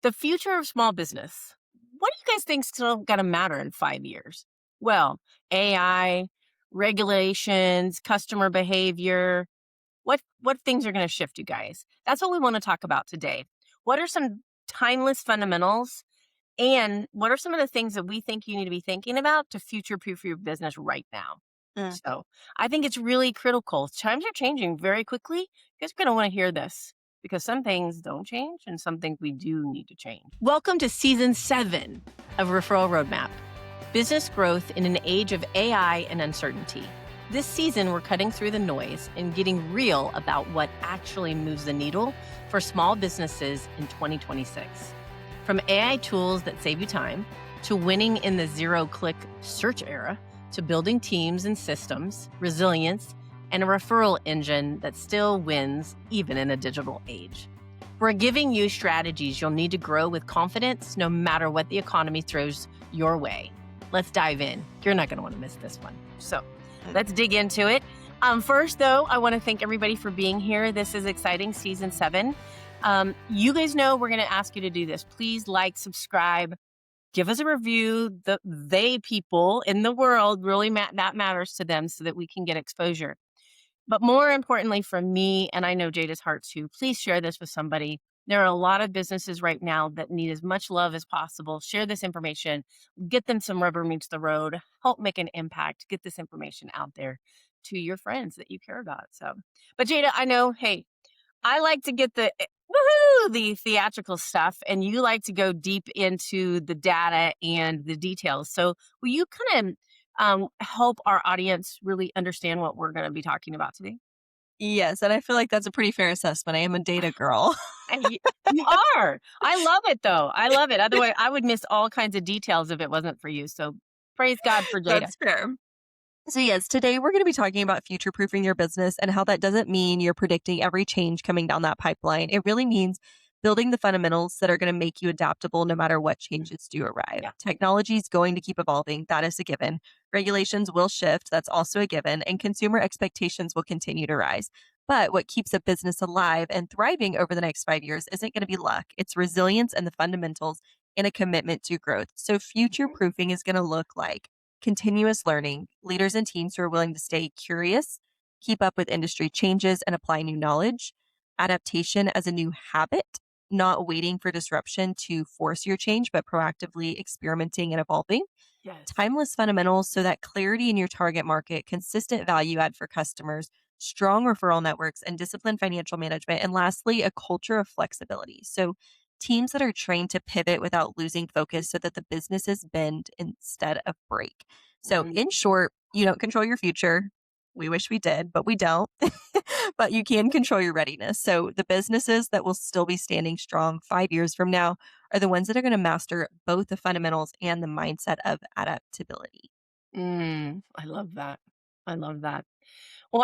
The future of small business. What do you guys think's still going to matter in 5 years? Well, AI, regulations, customer behavior. What things are going to shift, you guys? That's what we want to talk about today. What are some timeless fundamentals, and what are some of the things that we think you need to be thinking about to future-proof your business right now? Mm. So I think it's really critical. Times are changing very quickly. You guys are going to want to hear this because some things don't change and some things we do need to change. Welcome to season 7 of Referral Roadmap, business growth in an age of AI and uncertainty. This season, we're cutting through the noise and getting real about what actually moves the needle for small businesses in 2026. From AI tools that save you time, to winning in the zero-click search era, to building teams and systems, resilience, and a referral engine that still wins even in a digital age. We're giving you strategies you'll need to grow with confidence no matter what the economy throws your way. Let's dive in. You're not going to want to miss this one. So let's dig into it. First, though, I want to thank everybody for being here. This is exciting, season 7. You guys know we're going to ask you to do this. Please like, subscribe, give us a review. They people in the world really that matters to them so that we can get exposure. But more importantly for me, and I know Jada's heart too, please share this with somebody. There are a lot of businesses right now that need as much love as possible. Share this information, get them some rubber meets the road, help make an impact, get this information out there to your friends that you care about. So, but Jada, I know, hey, I like to get the theatrical stuff, and you like to go deep into the data and the details. So will you kind of help our audience really understand what we're going to be talking about today? Yes, and I feel like that's a pretty fair assessment. I am a data girl. You are. I love it, though. I love it. Otherwise, I would miss all kinds of details if it wasn't for you. So praise God for Jada. That's fair. So, yes, today we're going to be talking about future proofing your business and how that doesn't mean you're predicting every change coming down that pipeline. It really means building the fundamentals that are going to make you adaptable no matter what changes do arrive. Yeah. Technology is going to keep evolving. That is a given. Regulations will shift. That's also a given. And consumer expectations will continue to rise. But what keeps a business alive and thriving over the next 5 years isn't going to be luck. It's resilience and the fundamentals and a commitment to growth. So, future proofing is going to look like continuous learning, leaders and teams who are willing to stay curious, keep up with industry changes, and apply new knowledge, adaptation as a new habit, not waiting for disruption to force your change, but proactively experimenting and evolving, Yes. timeless fundamentals so that clarity in your target market, consistent value add for customers, strong referral networks, and disciplined financial management. And lastly, a culture of flexibility. So, teams that are trained to pivot without losing focus so that the businesses bend instead of break. So, Mhm. in short, you don't control your future. We wish we did, but we don't. But you can control your readiness. So, the businesses that will still be standing strong 5 years from now are the ones that are going to master both the fundamentals and the mindset of adaptability. I love that. I love that. Well,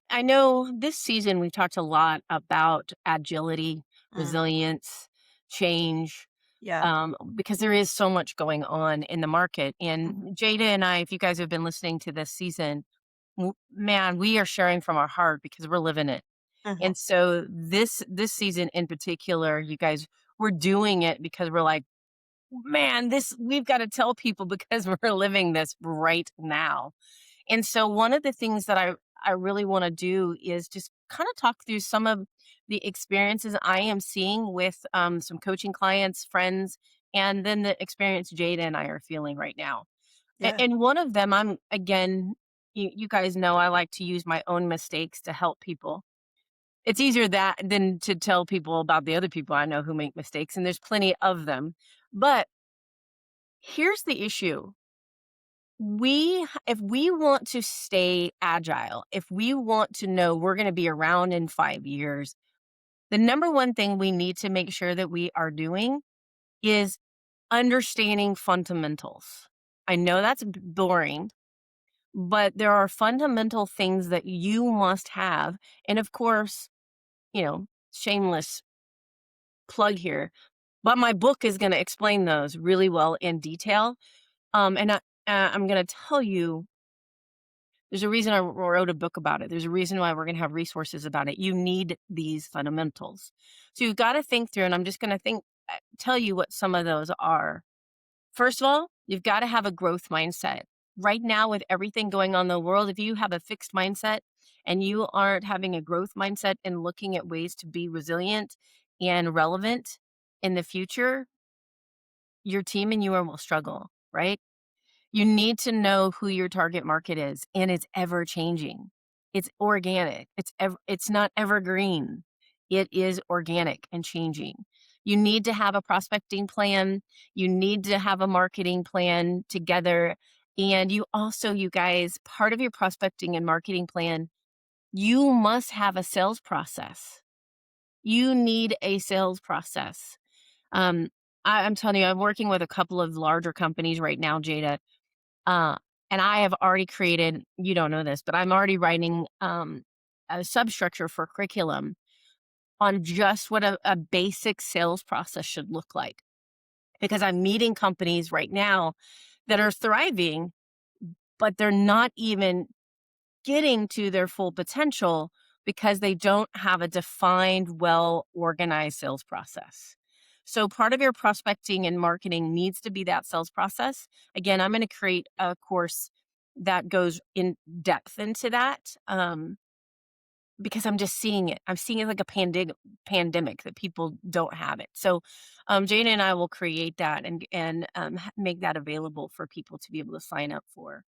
I know this season we've talked a lot about agility, Mm, resilience, change, yeah. because there is so much going on in the market. And Mhm, Jada and I, if you guys have been listening to this season, man, we are sharing from our heart because we're living it. mhm. And so this season in particular, you guys, we're doing it because we're like, man, this we've got to tell people because we're living this right now. And so one of the things that I really want to do is just kind of talk through some of the experiences I am seeing with some coaching clients, friends, and then the experience Jada and I are feeling right now. Yeah. And one of them, I'm again, you guys know I like to use my own mistakes to help people. It's easier that than to tell people about the other people I know who make mistakes, and there's plenty of them. But here's the issue. If we want to stay agile, if we want to know we're going to be around in 5 years, the number one thing we need to make sure that we are doing is understanding fundamentals. I know that's boring, but there are fundamental things that you must have. And of course, shameless plug here, but my book is going to explain those really well in detail. I'm going to tell you there's a reason I wrote a book about it. There's a reason why we're going to have resources about it. You need these fundamentals. So you've got to think through, and I'm just going to think tell you what some of those are. First of all, you've got to have a growth mindset. Right now, with everything going on in the world, if you have a fixed mindset and you aren't having a growth mindset and looking at ways to be resilient and relevant in the future, your team and will struggle, right? You need to know who your target market is, and it's ever changing. It's organic. It's not evergreen. It is organic and changing. You need to have a prospecting plan. You need to have a marketing plan together. And you also, you guys, part of your prospecting and marketing plan, you must have a sales process. You need a sales process. Um, I'm telling you, I'm working with a couple of larger companies right now, Jada, uh, and I have already created, you don't know this, but I'm already writing a substructure for curriculum on just what a basic sales process should look like. Because I'm meeting companies right now that are thriving, but they're not even getting to their full potential because they don't have a defined, well organized sales process. So, part of your prospecting and marketing needs to be that sales process. Again, I'm going to create a course that goes in depth into that because I'm just seeing it. I'm seeing it like a pandemic that people don't have it. So, Jana and I will create that and make that available for people to be able to sign up for.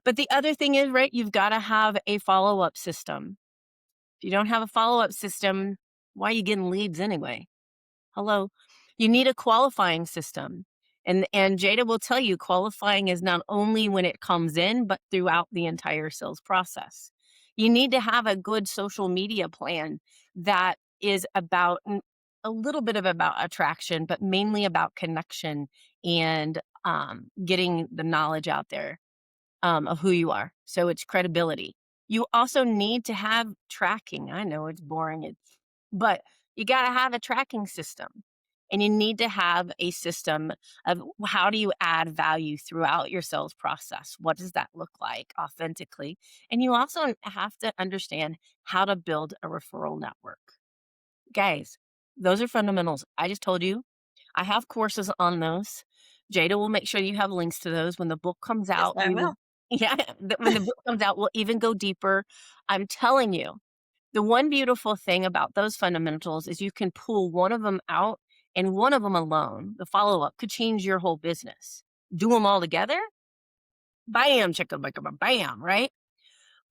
But the other thing is, right, you've gotta have a follow-up system. If you don't have a follow-up system, why are you getting leads anyway? Hello? You need a qualifying system. And Jada will tell you qualifying is not only when it comes in, but throughout the entire sales process. You need to have a good social media plan that is about a little bit of about attraction, but mainly about connection and getting the knowledge out there of who you are. So it's credibility. You also need to have tracking. I know it's boring, but you got to have a tracking system. And you need to have a system of how do you add value throughout your sales process? What does that look like authentically? And you also have to understand how to build a referral network. Guys, those are fundamentals. I just told you I have courses on those. Jada will make sure you have links to those. When the book comes Yes, out, I we will. will yeah, when the book comes out, we'll even go deeper. I'm telling you, the one beautiful thing about those fundamentals is you can pull one of them out and one of them alone, the follow-up, could change your whole business. Do them all together, bam, chicka, bam, bam, right?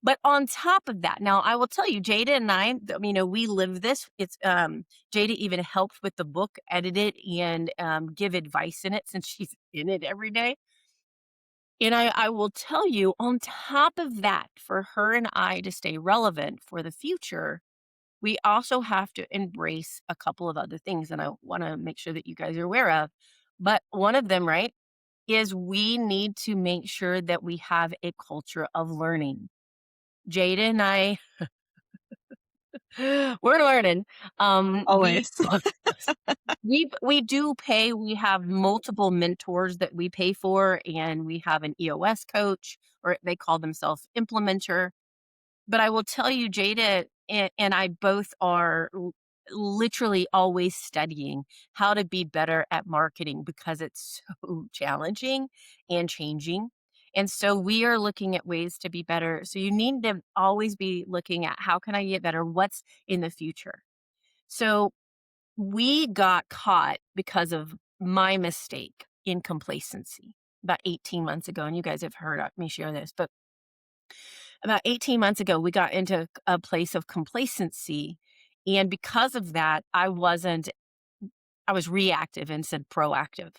But on top of that, now I will tell you, Jada and we live this. It's Jada even helped with the book, edit it, and give advice in it since she's in it every day. And I will tell you, on top of that, for her and I to stay relevant for the future, we also have to embrace a couple of other things. And I want to make sure that you guys are aware of. But one of them, right, is we need to make sure that we have a culture of learning. Jada and I we're learning. We Always. we do pay. We have multiple mentors that we pay for, and we have an EOS coach, or they call themselves implementer. But I will tell you, Jada and I both are literally always studying how to be better at marketing because it's so challenging and changing. And so we are looking at ways to be better. So you need to always be looking at how can I get better? What's in the future? So we got caught because of my mistake in complacency about 18 months ago. And you guys have heard me share this, but about 18 months ago, we got into a place of complacency. And because of that, I was reactive instead of proactive.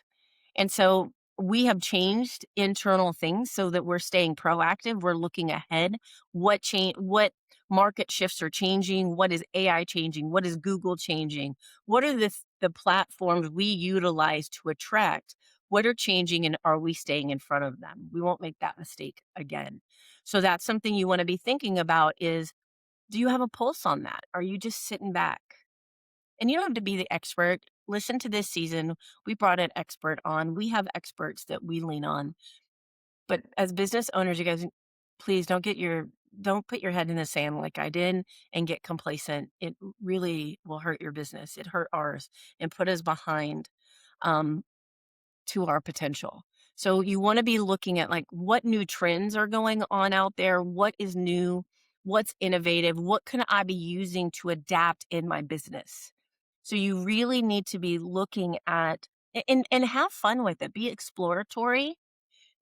And so we have changed internal things so that we're staying proactive. We're looking ahead. What market shifts are changing? What is AI changing? What is Google changing? What are the platforms we utilize to attract? What are changing and are we staying in front of them? We won't make that mistake again. So that's something you want to be thinking about is do you have a pulse on that? Are you just sitting back? And you don't have to be the expert. Listen to this season. We brought an expert on. We have experts that we lean on. But as business owners, you guys, please don't get your don't put your head in the sand like I did and get complacent. It really will hurt your business. It hurt ours and put us behind um, to our potential. So you want to be looking at like what new trends are going on out there, what is new, what's innovative, what can I be using to adapt in my business. So you really need to be looking at and have fun with it. Be exploratory.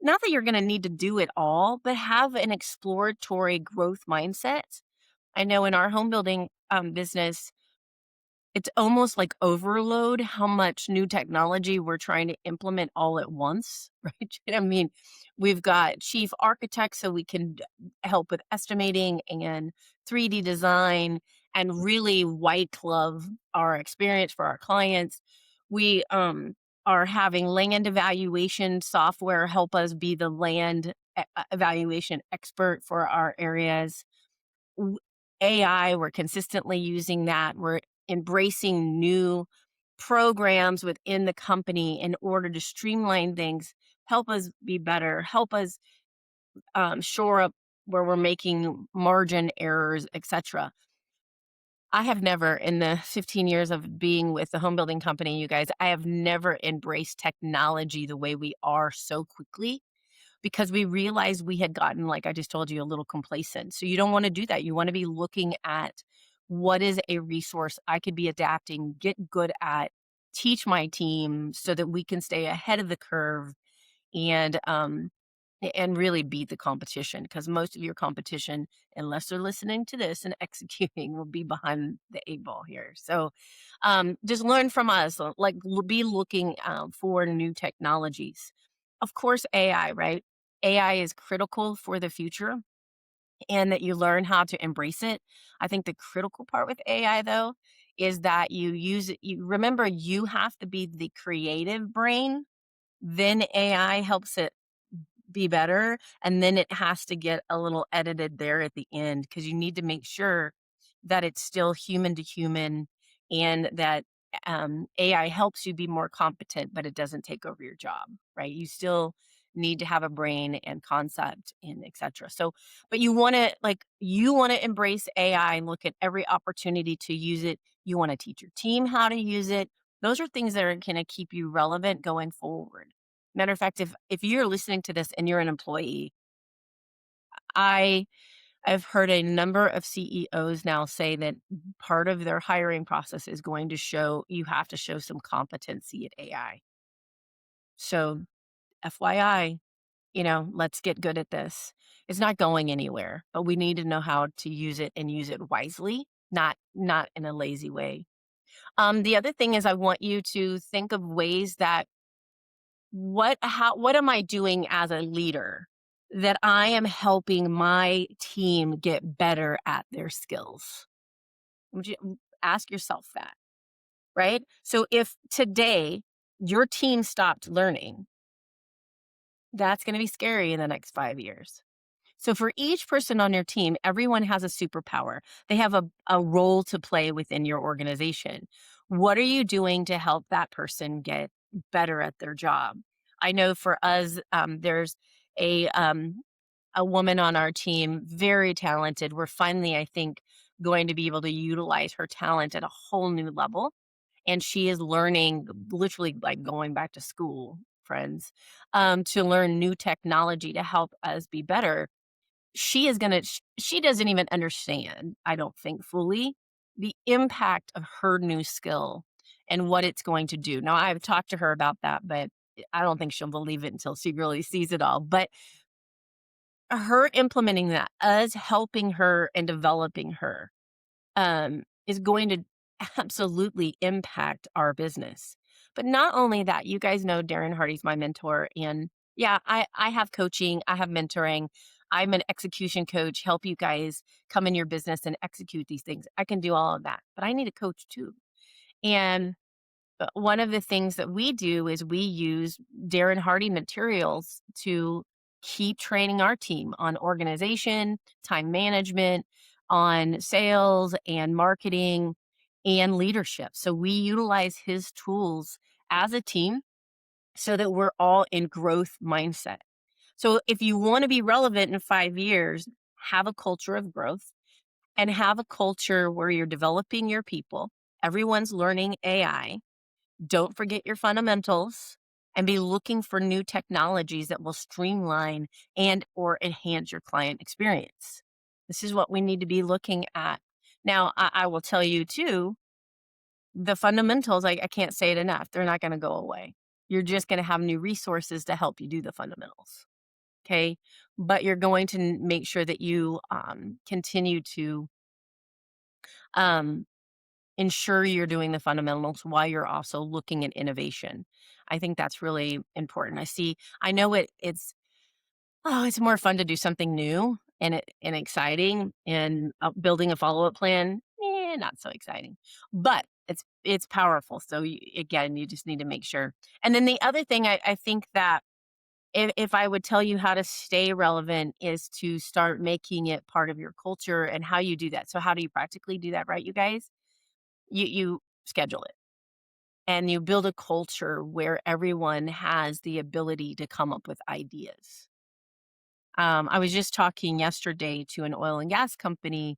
Not that you're going to need to do it all, but have an exploratory growth mindset. I know in our home building business, it's almost like overload how much new technology we're trying to implement all at once, right? I mean, we've got chief architects so we can help with estimating and 3D design and really white glove our experience for our clients. We are having land evaluation software help us be the land evaluation expert for our areas. w- AI, we're consistently using that. We're embracing new programs within the company in order to streamline things, help us be better, help us shore up where we're making margin errors, etc. I have never, in the 15 years of being with the home building company, you guys, I have never embraced technology the way we are so quickly because we realized we had gotten, like I just told you, a little complacent. So you don't want to do that. You want to be looking at what is a resource I could be adapting, get good at, teach my team so that we can stay ahead of the curve and really beat the competition because most of your competition, unless they're listening to this and executing, will be behind the 8 ball here. So just learn from us, like be looking for new technologies. Of course, AI, right? AI is critical for the future and that you learn how to embrace it. I think the critical part with AI though is that you use it, you remember you have to be the creative brain, then AI helps it be better, and then it has to get a little edited there at the end because you need to make sure that it's still human to human and that AI helps you be more competent, but it doesn't take over your job, right? You still need to have a brain and concept and etc. So, but you want to embrace AI and look at every opportunity to use it. You want to teach your team how to use it. Those are things that are going to keep you relevant going forward. Matter of fact, if you're listening to this and you're an employee, I I've heard a number of CEOs now say that part of their hiring process is going to show you have to show some competency at AI. So, FYI, let's get good at this. It's not going anywhere, but we need to know how to use it and use it wisely, not in a lazy way. The other thing is I want you to think of ways that what am I doing as a leader that I am helping my team get better at their skills? Would you ask yourself that, right? So if today your team stopped learning, that's going to be scary in the next 5 years. So for each person on your team, everyone has a superpower. They have a role to play within your organization. What are you doing to help that person get better at their job? I know for us, there's a a woman on our team, very talented. We're finally, I think, going to be able to utilize her talent at a whole new level. And she is learning, literally like going back to school, friends, to learn new technology to help us be better. She doesn't even understand, I don't think fully, the impact of her new skill and what it's going to do. Now, I've talked to her about that, but I don't think she'll believe it until she really sees it all. But her implementing that, us helping her and developing her, is going to absolutely impact our business. But not only that, you guys know Darren Hardy's my mentor. And yeah, I have coaching, I have mentoring. I'm an execution coach, help you guys come in your business and execute these things. I can do all of that, but I need a coach too. And one of the things that we do is we use Darren Hardy materials to keep training our team on organization, time management, on sales and marketing and leadership. So we utilize his tools as a team so that we're all in growth mindset. So if you want to be relevant in 5 years, have a culture of growth, and have a culture where you're developing your people. Everyone's learning AI. Don't forget your fundamentals and be looking for new technologies that will streamline and or enhance your client experience. This is what we need to be looking at. Now, I will tell you too, the fundamentals, I can't say it enough. They're not going to go away. You're just going to have new resources to help you do the fundamentals. Okay. But you're going to make sure that you continue to um, ensure you're doing the fundamentals while you're also looking at innovation. I think that's really important. I know it's more fun to do something new and exciting and building a follow-up plan. Not so exciting, but it's powerful. So again, you just need to make sure. And then the other thing I think that if I would tell you how to stay relevant is to start making it part of your culture and how you do that. So how do you practically do that, right, you guys? You schedule it and you build a culture where everyone has the ability to come up with ideas. I was just talking yesterday to an oil and gas company,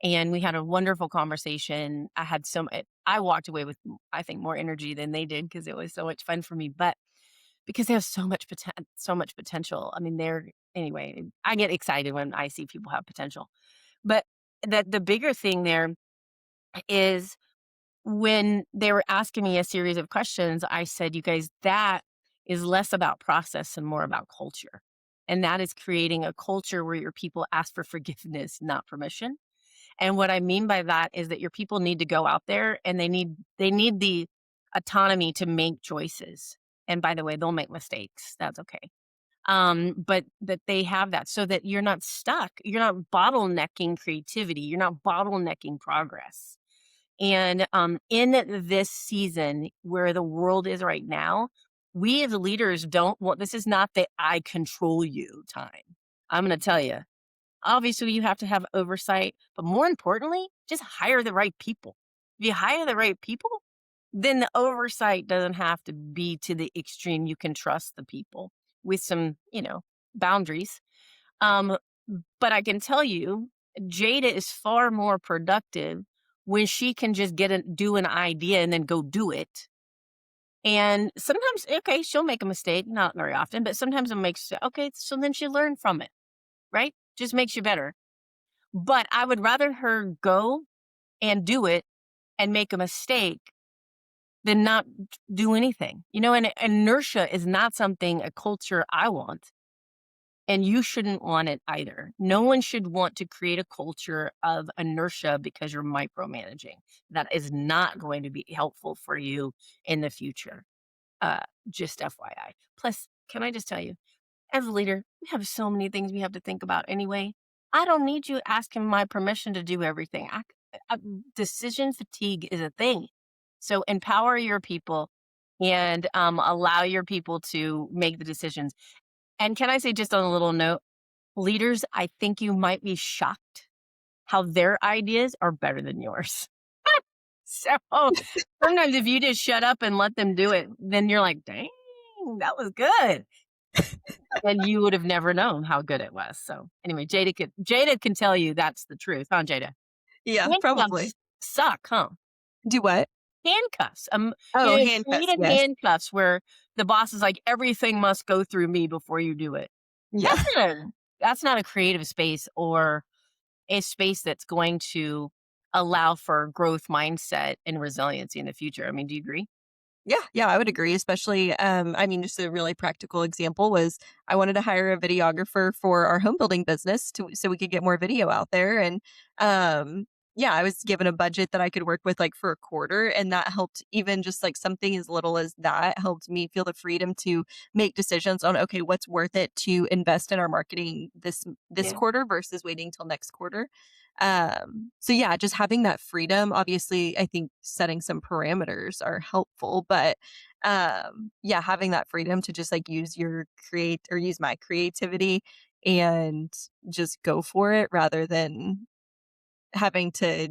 and we had a wonderful conversation. I walked away with, I think, more energy than they did because it was so much fun for me. But because they have so much potential. I mean, anyway. I get excited when I see people have potential. But the bigger thing there is when they were asking me a series of questions, I said, "You guys, that is less about process and more about culture." And that is creating a culture where your people ask for forgiveness, not permission. And what I mean by that is that your people need to go out there and they need the autonomy to make choices. And by the way, they'll make mistakes. That's okay. But that they have that so that you're not stuck. You're not bottlenecking creativity. You're not bottlenecking progress. And in this season where the world is right now, we as leaders don't want this is not the I control you time. I'm going to tell you, obviously, you have to have oversight, but more importantly, just hire the right people. If you hire the right people, then the oversight doesn't have to be to the extreme. You can trust the people with some, boundaries. Um, but I can tell you, Jada is far more productive when she can just do an idea and then go do it. And sometimes, okay, she'll make a mistake, not very often, but sometimes it makes, okay, so then she learned from it, right? Just makes you better. But I would rather her go and do it and make a mistake than not do anything. And inertia is not something, a culture I want. And you shouldn't want it either. No one should want to create a culture of inertia because you're micromanaging. That is not going to be helpful for you in the future. Uh, just FYI. Plus, can I just tell you, as a leader, we have so many things we have to think about anyway. I don't need you asking my permission to do everything. Decision fatigue is a thing. So empower your people and allow your people to make the decisions. And can I say, just on a little note, leaders, I think you might be shocked how their ideas are better than yours. So sometimes if you just shut up and let them do it, then you're like, dang, that was good. And you would have never known how good it was. So anyway, Jada can tell you that's the truth, huh, Jada? Yeah, Handcuffs probably. suck, huh? Do what? Handcuffs. Oh, handcuffs. Created Yes. handcuffs where the boss is like, everything must go through me before you do it. Yeah. That's not a creative space or a space that's going to allow for growth mindset and resiliency in the future. I mean, do you agree? Yeah, I would agree, especially, I mean, just a really practical example was I wanted to hire a videographer for our home building business so we could get more video out there. And, yeah, I was given a budget that I could work with like for a quarter. And that helped even just like something as little as that helped me feel the freedom to make decisions on, okay, what's worth it to invest in our marketing this Yeah. quarter versus waiting till next quarter. So yeah, just having that freedom, obviously, I think setting some parameters are helpful, but yeah, having that freedom to just like use my creativity and just go for it rather than having to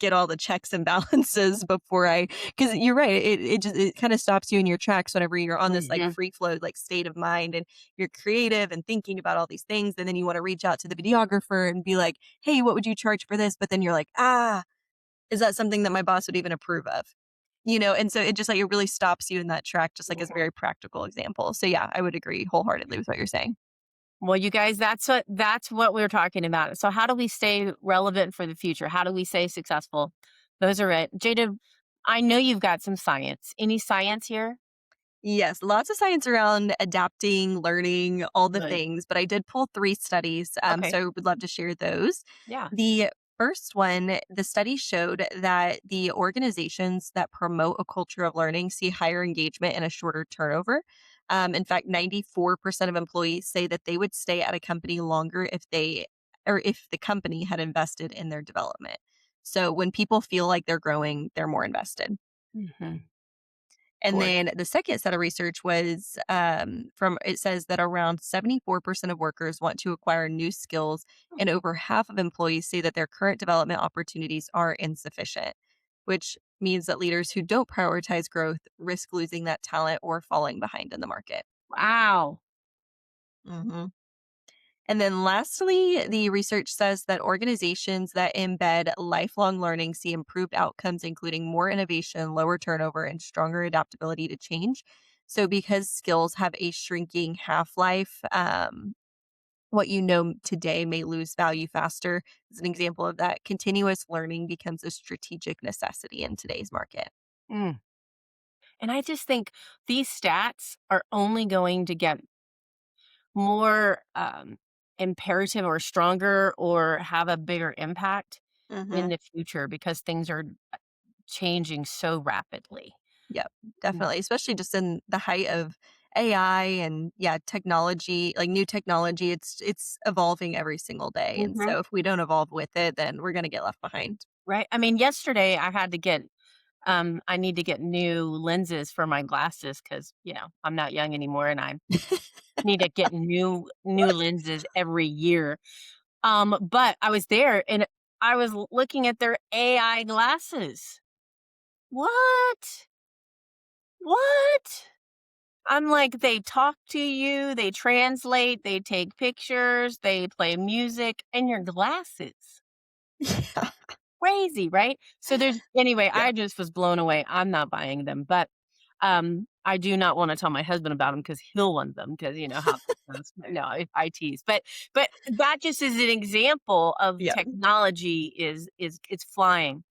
get all the checks and balances before I, because you're right, it kind of stops you in your tracks whenever you're on this like Mhm. free flow like state of mind and you're creative and thinking about all these things, and then you want to reach out to the videographer and be like, hey, what would you charge for this? But then you're like, is that something that my boss would even approve of? And so it just like it really stops you in that track, just like as a Mhm. very practical example. So yeah, I would agree wholeheartedly with what you're saying. Well, you guys, that's what we're talking about. So how do we stay relevant for the future? How do we stay successful? Those are it. Jada, I know you've got some science. Any science here? Yes, lots of science around adapting, learning, all the Good. things, but I did pull 3 studies, Okay. so I would love to share those. Yeah. The first one, the study showed that the organizations that promote a culture of learning see higher engagement and a shorter turnover. In fact, 94% of employees say that they would stay at a company longer if the company had invested in their development. So when people feel like they're growing, they're more invested. Mhm. And Gorgeous. then the second set of research was from it says that around 74% of workers want to acquire new skills, and over half of employees say that their current development opportunities are insufficient, which means that leaders who don't prioritize growth risk losing that talent or falling behind in the market. Wow. Mhm. And then lastly, the research says that organizations that embed lifelong learning see improved outcomes, including more innovation, lower turnover, and stronger adaptability to change. So, because skills have a shrinking half life, what you know today may lose value faster. As an example of that, continuous learning becomes a strategic necessity in today's market. Mm. And I just think these stats are only going to get more imperative or stronger or have a bigger impact in Hmm. the future because things are changing so rapidly. Yep, definitely, especially just in the height of AI and yeah, technology, like new technology, it's evolving every single day. And Mhm. so if we don't evolve with it, then we're gonna get left behind. Right? I mean, yesterday I need to get new lenses for my glasses because I'm not young anymore and I need to get new lenses every year. But I was there and I was looking at their AI glasses. What? What? I'm like, they talk to you, they translate, they take pictures, they play music in your glasses. Yeah. Crazy, right? So there's anyway, Yeah. I just was blown away. I'm not buying them, but I do not want to tell my husband about them because he'll want them because you know how that goes. No, I tease. But that just is an example of Yeah. technology is it's flying.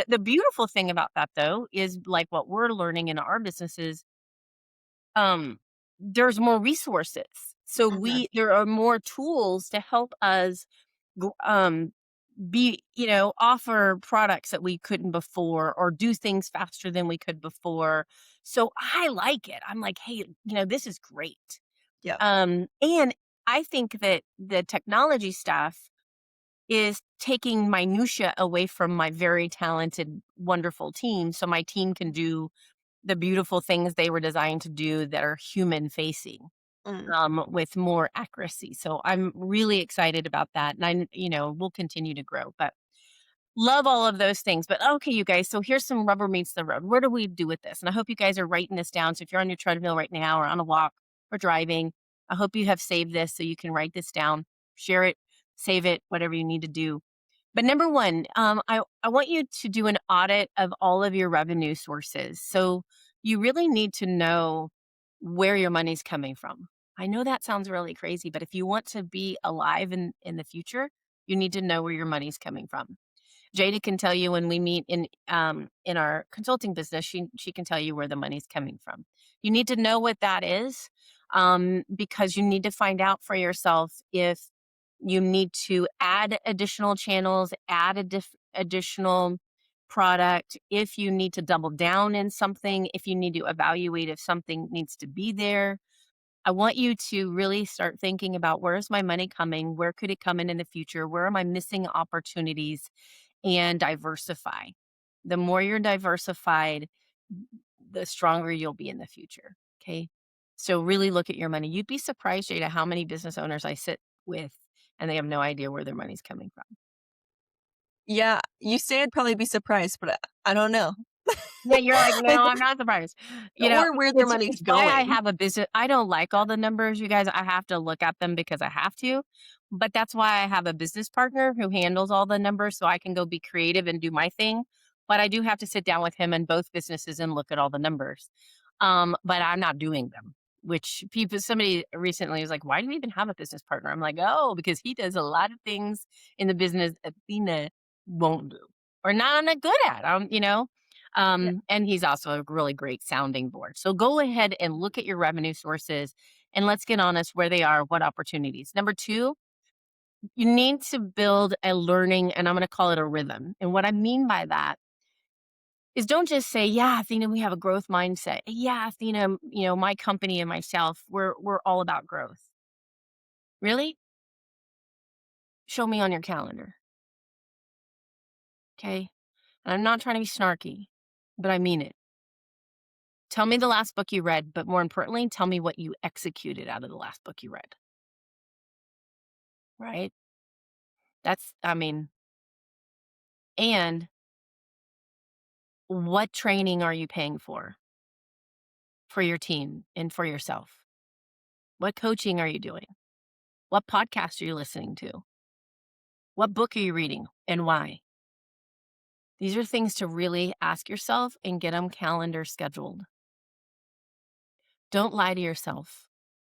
The beautiful thing about that though is like what we're learning in our businesses, um, there's more resources. So Mhm. there are more tools to help us offer products that we couldn't before or do things faster than we could before. So I like it. I'm like, hey, this is great. Yep. And I think that the technology stuff is taking minutia away from my very talented, wonderful team. So my team can do the beautiful things they were designed to do that are human facing Mm. with more accuracy. So I'm really excited about that. And we'll continue to grow. But love all of those things, but okay, you guys, so here's some rubber meets the road. Where do we do with this? And I hope you guys are writing this down. So if you're on your treadmill right now or on a walk or driving, I hope you have saved this so you can write this down, share it, save it, whatever you need to do. But number one, I want you to do an audit of all of your revenue sources. So you really need to know where your money's coming from. I know that sounds really crazy, but if you want to be alive in the future, you need to know where your money's coming from. Jada can tell you when we meet in our consulting business, she can tell you where the money's coming from. You need to know what that is, because you need to find out for yourself if you need to add additional channels, add additional product, if you need to double down in something, if you need to evaluate if something needs to be there. I want you to really start thinking about where's my money coming? Where could it come in the future? Where am I missing opportunities? And diversify. The more you're diversified, the stronger you'll be in the future. Okay. So really look at your money. You'd be surprised, Jada, how many business owners I sit with and they have no idea where their money's coming from. Yeah, you say I'd probably be surprised, but I don't know. Yeah, you're like, "No, Like, I'm not surprised." or where their It's money's why I going. have a business. I don't like all the numbers, you guys. I have to look at them because I have to, but that's why I have a business partner who handles all the numbers so I can go be creative and do my thing, but I do have to sit down with him in both businesses and look at all the numbers. But I'm not doing them, which people somebody recently was like, "Why do you even have a business partner?" I'm like, "Oh, because he does a lot of things in the business Athena won't do or not good at." Yeah. And he's also a really great sounding board. So go ahead and look at your revenue sources and let's get honest where they are, what opportunities. Number two, you need to build a learning, and I'm going to call it a rhythm. And what I mean by that is don't just say, yeah, Athena, we have a growth mindset. Yeah, Athena, my company and myself, we're all about growth. Really? Show me on your calendar. Okay. And I'm not trying to be snarky, but I mean it. Tell me the last book you read, but more importantly, tell me what you executed out of the last book you read. Right? I mean, and what training are you paying for your team and for yourself? What coaching are you doing? What podcast are you listening to? What book are you reading and why? These are things to really ask yourself and get them calendar scheduled. Don't lie to yourself,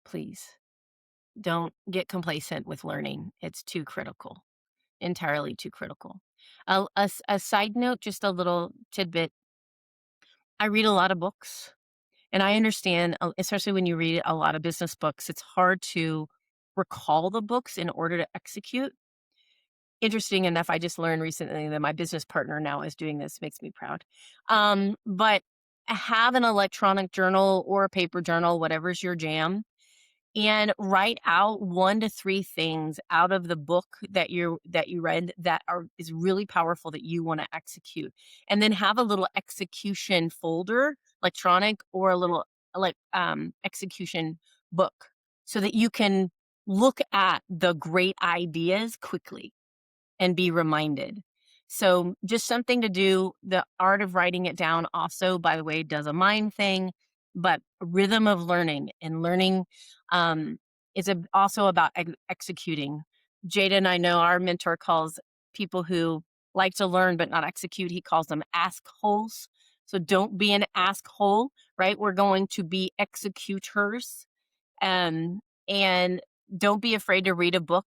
please. Don't get complacent with learning. It's too critical, entirely too critical. A side note, just a little tidbit. I read a lot of books. And I understand, especially when you read a lot of business books, it's hard to recall the books in order to execute. Interesting enough, I just learned recently that my business partner now is doing this, makes me proud. But have an electronic journal or a paper journal, whatever's your jam, and write out 1 to 3 things out of the book that you read that is really powerful that you wanna execute, and then have a little execution folder, electronic or a little, execution book so that you can look at the great ideas quickly and be reminded. So just something to do. The art of writing it down also, by the way, does a mind thing, but a rhythm of learning and learning um, is also about executing. Jada and I know our mentor calls people who like to learn but not execute, he calls them ask holes. So don't be an ask hole, right? We're going to be executors. And don't be afraid to read a book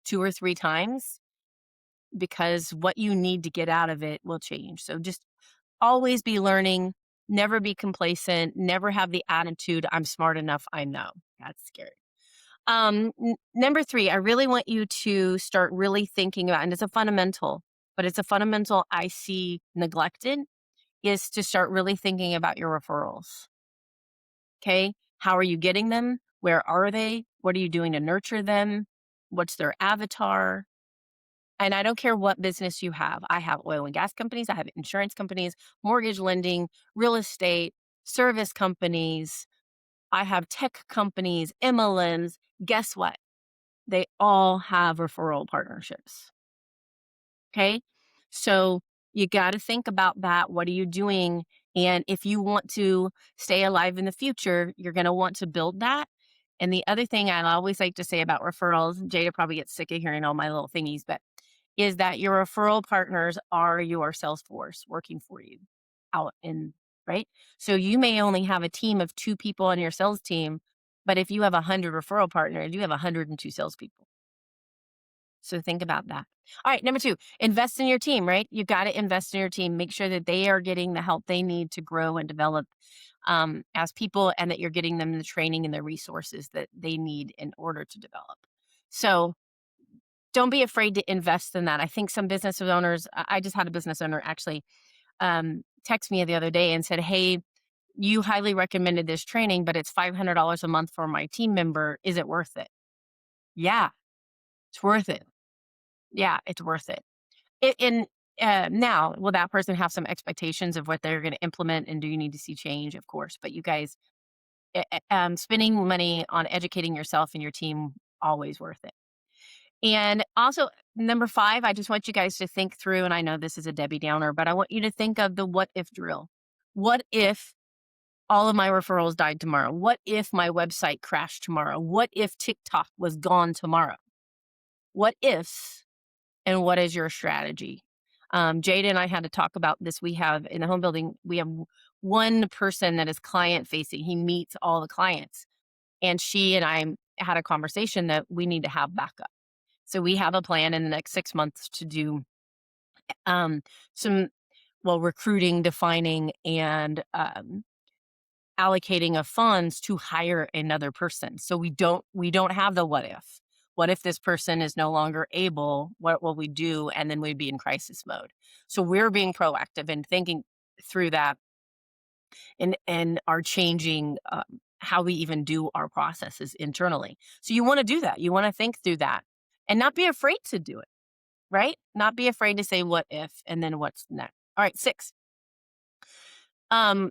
2 or 3 times because what you need to get out of it will change. So just always be learning, never be complacent, never have the attitude, I'm smart enough, I know. That's scary. Number three, I really want you to start really thinking about, and it's a fundamental, but it's a fundamental I see neglected, is to start really thinking about your referrals. Okay. How are you getting them? Where are they? What are you doing to nurture them? What's their avatar? And I don't care what business you have. I have oil and gas companies, I have insurance companies, mortgage lending, real estate, service companies, I have tech companies, MLMs. Guess what? They all have referral partnerships. Okay. So you got to think about that. What are you doing? And if you want to stay alive in the future, you're going to want to build that. And the other thing I always like to say about referrals, Jada probably gets sick of hearing all my little thingies, but is that your referral partners are your sales force working for you out in, right? So you may only have a team of 2 people on your sales team, but if you have 100 referral partners, you have 102 salespeople. So think about that. All right, number 2, invest in your team, right? You gotta invest in your team. Make sure that they are getting the help they need to grow and develop, as people, and that you're getting them the training and the resources that they need in order to develop. So, don't be afraid to invest in that. I think some business owners I just had a business owner actually, text me the other day and said, "Hey, you highly recommended this training, but it's $500 a month for my team member. Is it worth it?" Yeah, it's worth it. Yeah, it's worth it. Now, will that person have some expectations of what they're gonna implement, and do you need to see change? Of course, but you guys, spending money on educating yourself and your team, always worth it. And also, Number 5, I just want you guys to think through, and I know this is a Debbie Downer, but I want you to think of the what if drill. What if all of my referrals died tomorrow? What if my website crashed tomorrow? What if TikTok was gone tomorrow? What ifs, and what is your strategy? Jada and I had to talk about this. We have in the home building, we have one person that is client facing. He meets all the clients. And she and I had a conversation that we need to have backup. So we have a plan in the next 6 months to do um, some, well, recruiting, defining, and allocating of funds to hire another person. So we don't have the what if. What if this person is no longer able? What will we do? And then we'd be in crisis mode. So we're being proactive and thinking through that, and are changing how we even do our processes internally. So you want to do that. You want to think through that and not be afraid to do it, right? Not be afraid to say what if and then what's next. All right, 6. Um,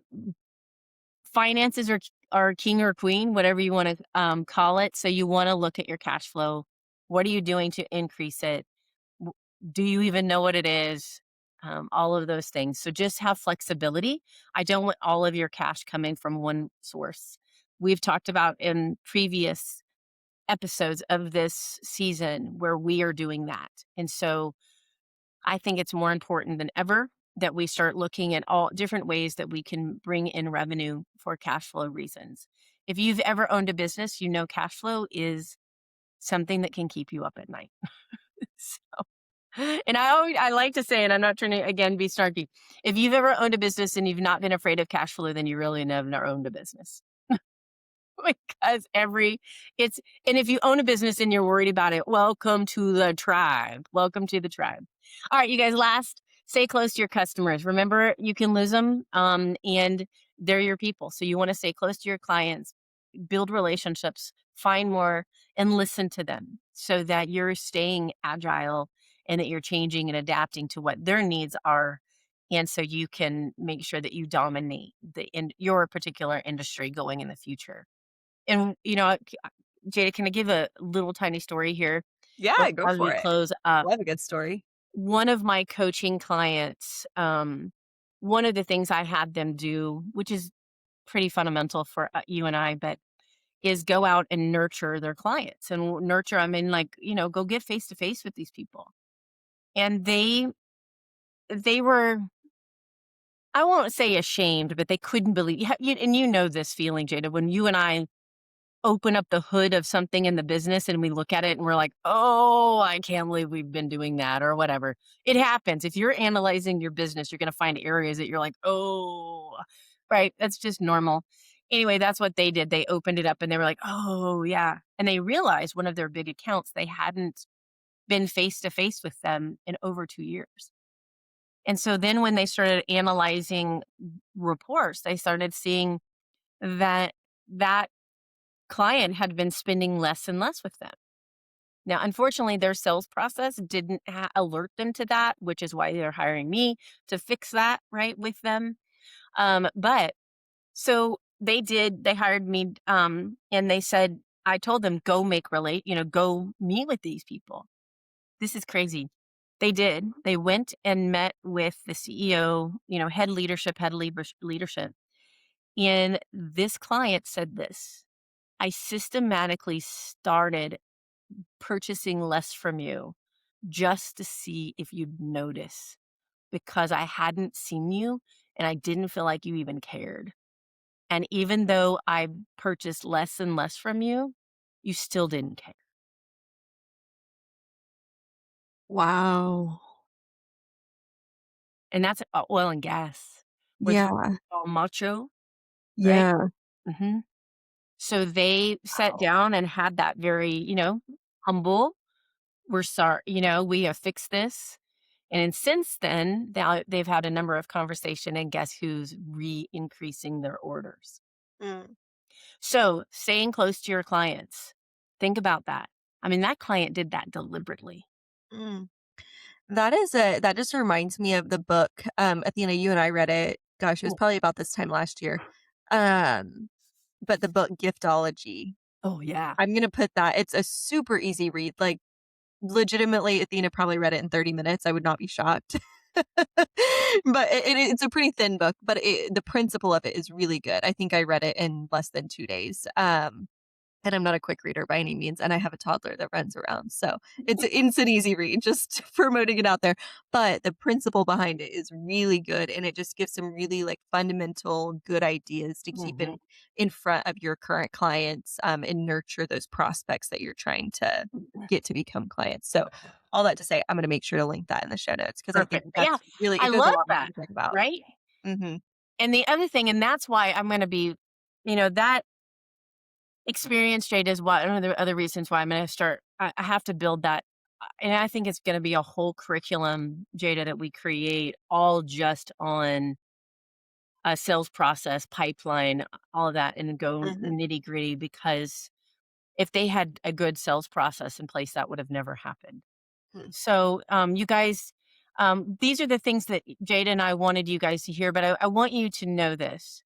finances are king or queen, whatever you want to call it. So you want to look at your cash flow. What are you doing to increase it? W- Do you even know what it is? All of those things. So just have flexibility. I don't want all of your cash coming from one source. We've talked about in previous episodes of this season where we are doing that. And so I think it's more important than ever that we start looking at all different ways that we can bring in revenue for cash flow reasons. If you've ever owned a business, you know cash flow is something that can keep you up at night. So, and I like to say, and I'm not trying to again be snarky. If you've ever owned a business and you've not been afraid of cash flow, then you really never owned a business. Because it's and if you own a business and you're worried about it, welcome to the tribe. Welcome to the tribe. All right, you guys, last, stay close to your customers. Remember, you can lose them, and they're your people. So you want to stay close to your clients, build relationships, find more, and listen to them so that you're staying agile and that you're changing and adapting to what their needs are. And so you can make sure that you dominate your particular industry going in the future. And, Jada, can I give a little tiny story here Yeah, go as for we it. close up? Love a good story. One of my coaching clients, one of the things I had them do, which is pretty fundamental for you and I, but is go out and nurture their clients and nurture. I mean, like, go get face to face with these people. And they were, I won't say ashamed, but they couldn't believe, and you know this feeling, Jada, when you and I open up the hood of something in the business and we look at it and we're like, "Oh, I can't believe we've been doing that," or whatever. It happens. If you're analyzing your business, you're gonna find areas that you're like, "Oh," right? That's just normal. Anyway, that's what they did. They opened it up and they were like, "Oh, yeah." And they realized one of their big accounts, they hadn't been face to face with them in over 2 years. And so then when they started analyzing reports, they started seeing that that client had been spending less and less with them. Now, unfortunately, their sales process didn't alert them to that, which is why they're hiring me to fix that right with them. But so they hired me, and they said, I told them, go meet with these people. This is crazy. They did. They went and met with the CEO, head leadership. And this client said this: I systematically started purchasing less from you just to see if you'd notice because I hadn't seen you and I didn't feel like you even cared. And even though I purchased less and less from you, you still didn't care. Wow. And that's oil and gas, where it's Yeah. all macho, right? Yeah. hmm So they sat Wow. down and had that very, humble. We're sorry, we have fixed this. And then since then, they've had a number of conversation, and guess who's increasing their orders? Mm, So staying close to your clients. Think about that. I mean, that client did that deliberately. mm. That just reminds me of the book, Athena, you and I read it. Gosh, it was Oh, probably about this time last year. Um, but the book Giftology. oh yeah. I'm gonna put that it's a super easy read, like, legitimately, Athena probably read it in 30 minutes. I would not be shocked. But it's a pretty thin book, but the principle of it is really good. I think I read it in less than 2 days. And I'm not a quick reader by any means, and I have a toddler that runs around, so it's an easy read, just promoting it out there. But the principle behind it is really good, and it just gives some really like fundamental good ideas to keep Mhm. in front of your current clients, and nurture those prospects that you're trying to get to become clients. So all that to say, I'm going to make sure to link that in the show notes because I think Perfect. that Yeah, that's really I it goes a love lot more that, to think about. right? Hmm. And the other thing, and that's why I'm gonna be, that experience, Jade, is one of the other reasons why I'm gonna start. I have to build that, and I think it's gonna be a whole curriculum, Jada, that we create all just on a sales process, pipeline, all of that, and go Hmm. nitty gritty. Because if they had a good sales process in place, that would have never happened. So, you guys, these are the things that Jada and I wanted you guys to hear, but I want you to know this.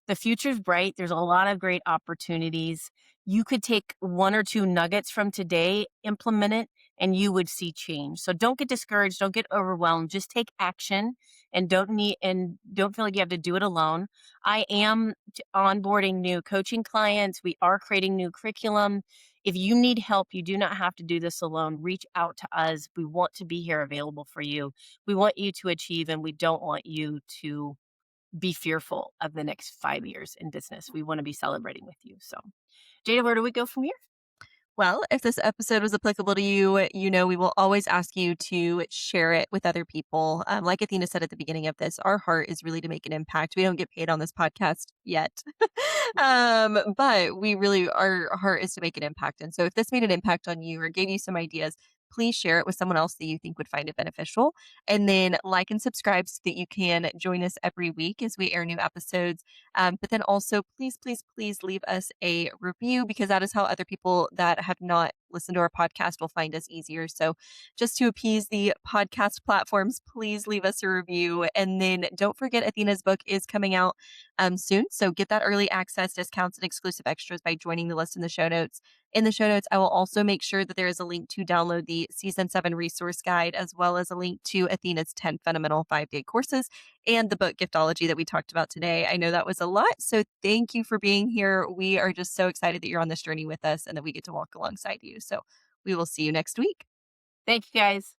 The future's bright. There's a lot of great opportunities. You could take one or two nuggets from today, implement it, and you would see change. So don't get discouraged. Don't get overwhelmed. Just take action, and don't feel like you have to do it alone. I am onboarding new coaching clients. We are creating new curriculum. If you need help, you do not have to do this alone. Reach out to us. We want to be here available for you. We want you to achieve, and we don't want you to be fearful of the next 5 years in business. We wanna be celebrating with you. So, Jada, where do we go from here? Well, if this episode was applicable to you, you know we will always ask you to share it with other people. Like Athena said at the beginning of this, our heart is really to make an impact. We don't get paid on this podcast yet, but we really our heart is to make an impact. And so, if this made an impact on you or gave you some ideas, please share it with someone else that you think would find it beneficial. And then like and subscribe so that you can join us every week as we air new episodes. But then also, please, please, please leave us a review because that is how other people that have not listened to our podcast will find us easier. So, just to appease the podcast platforms, please leave us a review. And then don't forget, Athena's book is coming out soon. So, get that early access discounts and exclusive extras by joining the list in the show notes. In the show notes, I will also make sure that there is a link to download the season 7 resource guide, as well as a link to Athena's 10 fundamental 5-day courses and the book Giftology that we talked about today. I know that was a lot. So thank you for being here. We are just so excited that you're on this journey with us and that we get to walk alongside you. So we will see you next week. Thank you, guys.